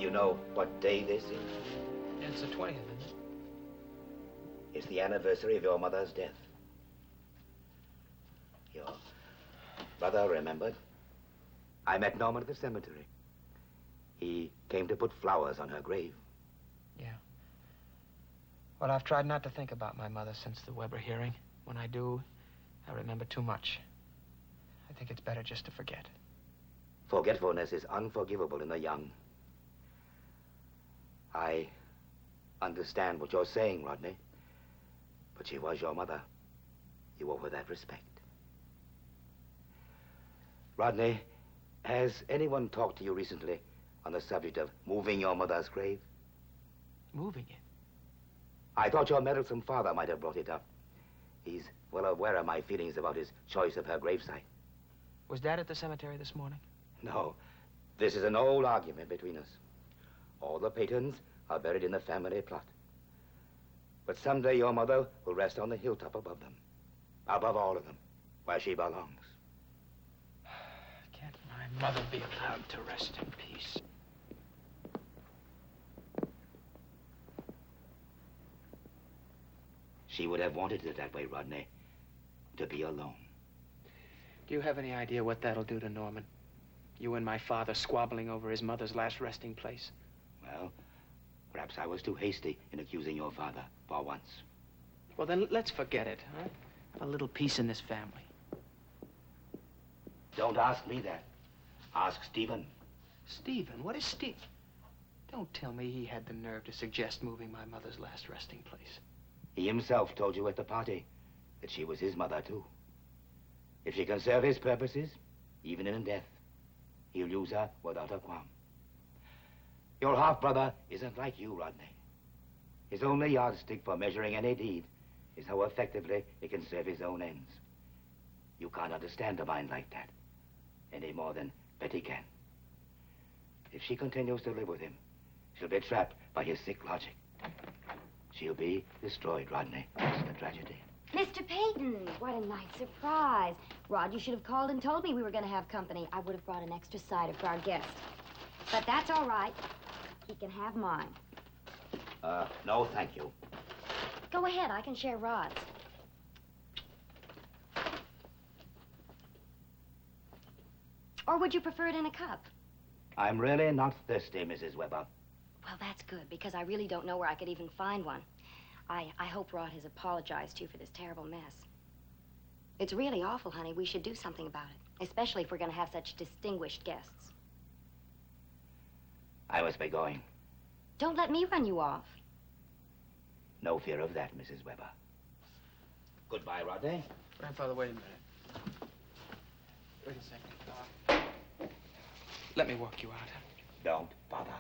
you know what day this is? It's the 20th, isn't it? It's the anniversary of your mother's death. Your brother remembered. I met Norman at the cemetery. He came to put flowers on her grave. Yeah. Well, I've tried not to think about my mother since the Weber hearing. When I do, I remember too much. I think it's better just to forget. Forgetfulness is unforgivable in the young. I understand what you're saying, Rodney. But she was your mother. You owe her that respect. Rodney, has anyone talked to you recently on the subject of moving your mother's grave? Moving it? I thought your meddlesome father might have brought it up. He's well aware of my feelings about his choice of her gravesite. Was Dad at the cemetery this morning? No. This is an old argument between us. All the Peytons are buried in the family plot. But someday your mother will rest on the hilltop above them. Above all of them, where she belongs. Can't my mother be allowed to rest in peace? She would have wanted it that way, Rodney. To be alone. Do you have any idea what that'll do to Norman? You and my father squabbling over his mother's last resting place? Well, perhaps I was too hasty in accusing your father for once. Well, then let's forget it, huh? Have a little peace in this family. Don't ask me that. Ask Stephen. Stephen? What is Stephen? Don't tell me he had the nerve to suggest moving my mother's last resting place. He himself told you at the party that she was his mother, too. If she can serve his purposes, even in death, he'll use her without a qualm. Your half-brother isn't like you, Rodney. His only yardstick for measuring any deed is how effectively it can serve his own ends. You can't understand a mind like that, any more than Betty can. If she continues to live with him, she'll be trapped by his sick logic. She'll be destroyed, Rodney. That's the tragedy. Mr. Peyton, what a nice surprise. Rod, you should have called and told me we were going to have company. I would have brought an extra cider for our guest. But that's all right. He can have mine. No, thank you. Go ahead, I can share Rod's. Or would you prefer it in a cup? I'm really not thirsty, Mrs. Weber. Well, that's good, because I really don't know where I could even find one. I hope Rod has apologized to you for this terrible mess. It's really awful, honey. We should do something about it, especially if we're going to have such distinguished guests. I must be going. Don't let me run you off. No fear of that, Mrs. Weber. Goodbye, Rodney. Grandfather, wait a minute. Wait a second. Let me walk you out. Don't bother.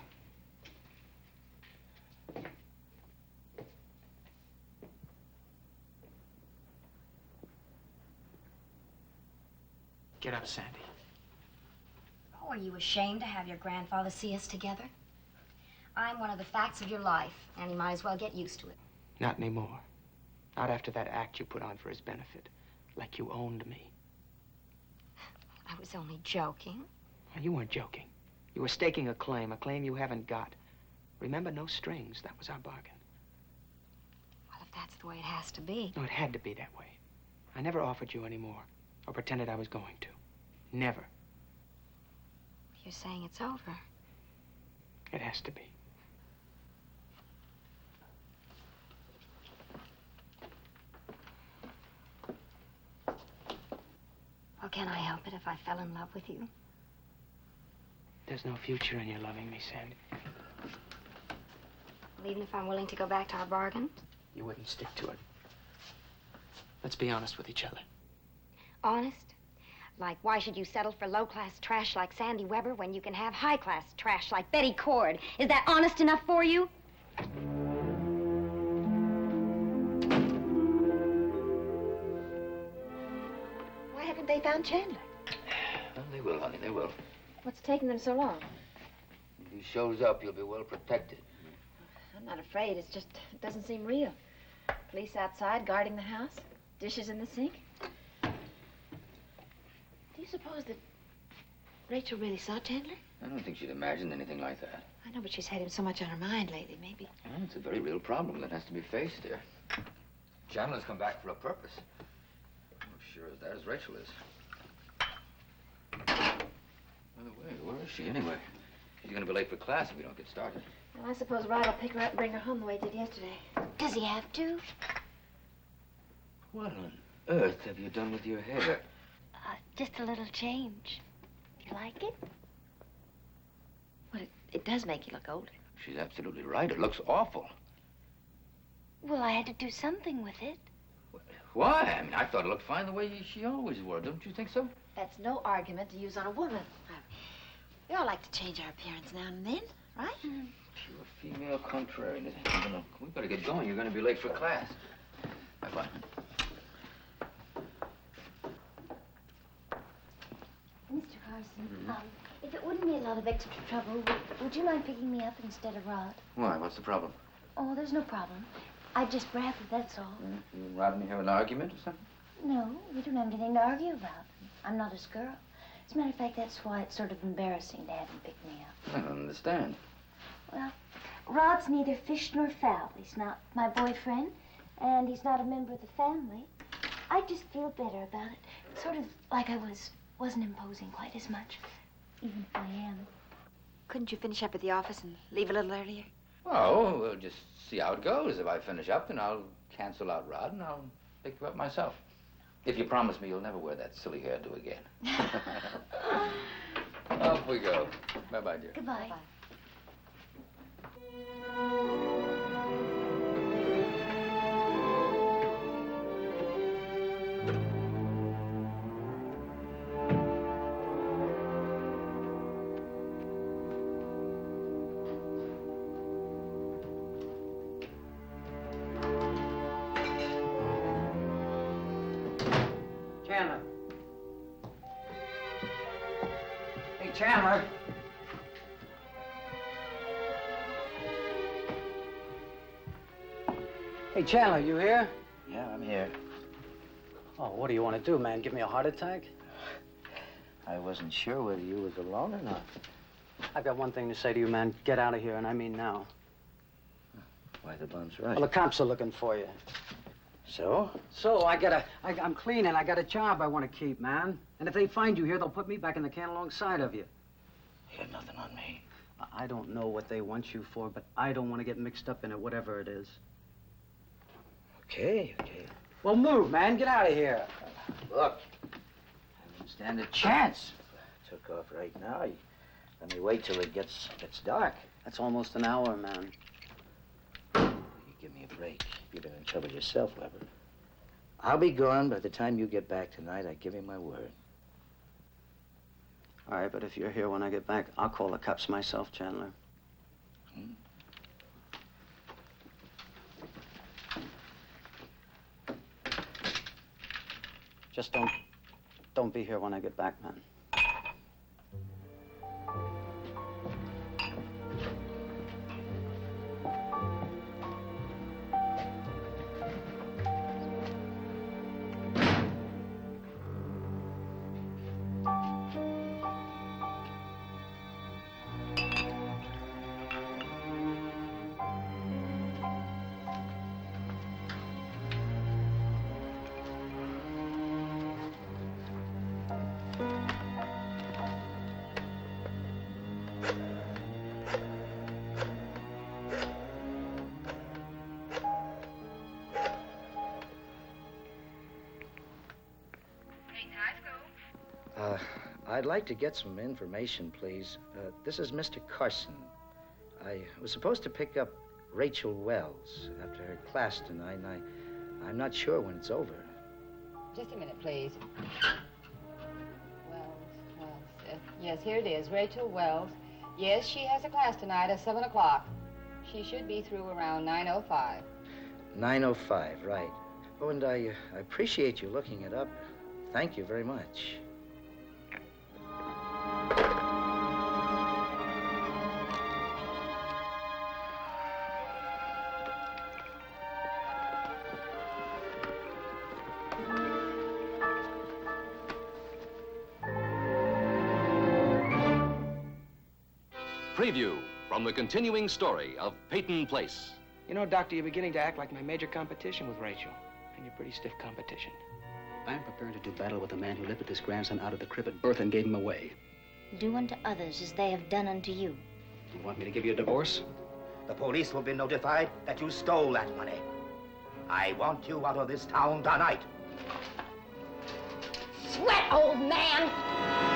Get up, Sandy. Oh, are you ashamed to have your grandfather see us together? I'm one of the facts of your life, and you might as well get used to it. Not anymore. Not after that act you put on for his benefit. Like you owned me. I was only joking. Well, you weren't joking. You were staking a claim you haven't got. Remember, no strings. That was our bargain. Well, if that's the way it has to be. No, it had to be that way. I never offered you any more, or pretended I was going to. Never. You're saying it's over. It has to be. Well, can I help it if I fell in love with you? There's no future in your loving me, Sandy. Well, even if I'm willing to go back to our bargain? You wouldn't stick to it. Let's be honest with each other. Honest? Like, why should you settle for low-class trash like Sandy Weber when you can have high-class trash like Betty Cord? Is that honest enough for you? Why haven't they found Chandler? Well, they will, honey, they will. What's taking them so long? If he shows up, you'll be well protected. I'm not afraid. It's just, it doesn't seem real. Police outside guarding the house, dishes in the sink. Do you suppose that Rachel really saw Chandler? I don't think she'd imagined anything like that. I know, but she's had him so much on her mind lately, maybe. Well, it's a very real problem that has to be faced here. Chandler's come back for a purpose. I'm sure as that as Rachel is. By the way, where is she anyway? She's going to be late for class if we don't get started. Well, I suppose Rod will pick her up and bring her home the way he did yesterday. Does he have to? What on earth have you done with your hair? Just a little change. You like it? Well, it does make you look older. She's absolutely right. It looks awful. Well, I had to do something with it. Why? I mean, I thought it looked fine the way she always wore. Don't you think so? That's no argument to use on a woman. We all like to change our appearance now and then, right? Pure female contrariness. We better get going. You're going to be late for class. Bye-bye. Mr. Carson, if it wouldn't be a lot of extra trouble, would you mind picking me up instead of Rod? Why? What's the problem? Oh, there's no problem. I've just rather, that's all. You and Rodney have an argument or something? No, we don't have anything to argue about. I'm not his girl. As a matter of fact, that's why it's sort of embarrassing to have him pick me up. I don't understand. Well, Rod's neither fish nor fowl. He's not my boyfriend, and he's not a member of the family. I just feel better about it. Sort of like I wasn't imposing quite as much, even if I am. Couldn't you finish up at the office and leave a little earlier? Oh, we'll just see how it goes. If I finish up, then I'll cancel out Rod and I'll pick you up myself. If you promise me you'll never wear that silly hairdo again. Off we go. Bye-bye, dear. Goodbye. Bye. Chandler. Hey, Chandler. Hey, Chandler, you here? Yeah, I'm here. Oh, what do you want to do, man? Give me a heart attack? I wasn't sure whether you was alone or not. I've got one thing to say to you, man. Get out of here, and I mean now. Why, the bum's right. Well, the cops are looking for you. So? So, I'm clean, and I got a job I want to keep, man. And if they find you here, they'll put me back in the can alongside of you. You got nothing on me. I don't know what they want you for, but I don't want to get mixed up in it, whatever it is. Okay. Well, move, man. Get out of here. Look, I don't stand a chance. If I took off right now. Let me wait till it gets dark. That's almost an hour, man. You give me a break. You've been in trouble yourself, Weber. I'll be gone by the time you get back tonight. I give you my word. All right, but if you're here when I get back, I'll call the cops myself, Chandler. Just don't be here when I get back, man. I'd like to get some information, please. This is Mr. Carson. I was supposed to pick up Rachel Wells after her class tonight, and I'm not sure when it's over. Just a minute, please. Wells. Yes, here it is. Rachel Wells. Yes, she has a class tonight at 7 o'clock. She should be through around 9:05. 9:05, right. Oh, and I appreciate you looking it up. Thank you very much. preview from the continuing story of Peyton Place. You know, Doctor, you're beginning to act like my major competition with Rachel. And you're pretty stiff competition. I'm prepared to do battle with the man who lifted this grandson out of the crib at birth and gave him away. Do unto others as they have done unto you. You want me to give you a divorce? The police will be notified that you stole that money. I want you out of this town tonight. Sweat, old man!